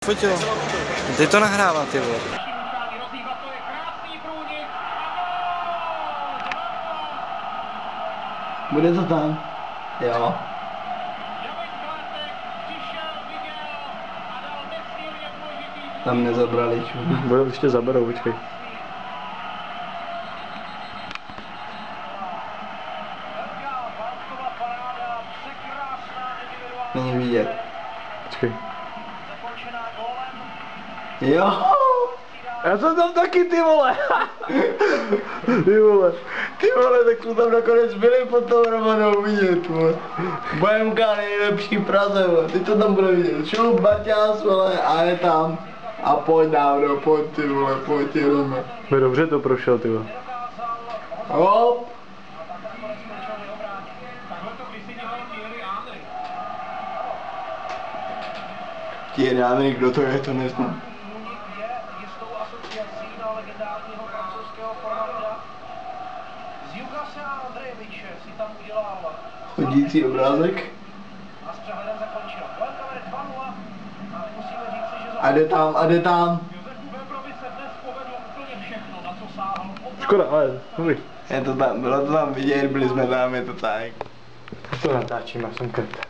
nefotilo. Teď to nahrává, ty vole. Bude to tam? Jo. Tam nezabrali, čo? Bude ještě zaberou, počkej. Není vidět. Počkej. Jo. Já jsem tam taky, ty vole. Ty vole. Ty vole, tak jsme tam nakonec byli pod tou Romanou vidět, vole. BMK nejlepší v Praze, vole. Ty to tam bude vidět. Šup, Baťás, vole, a je tam. A pojď dávno, pojď ty vole, pojď jedeme. Dobře to prošel, ty vole. Hop. Thierry Henry, kdo to je, to neznám. Chodící obrázek. A jde tam, a jde tam. Škoda, ale dobrý. Je to tam, bylo to tam vidět, byli jsme tam, je to tak. To natáčím, já jsem krt.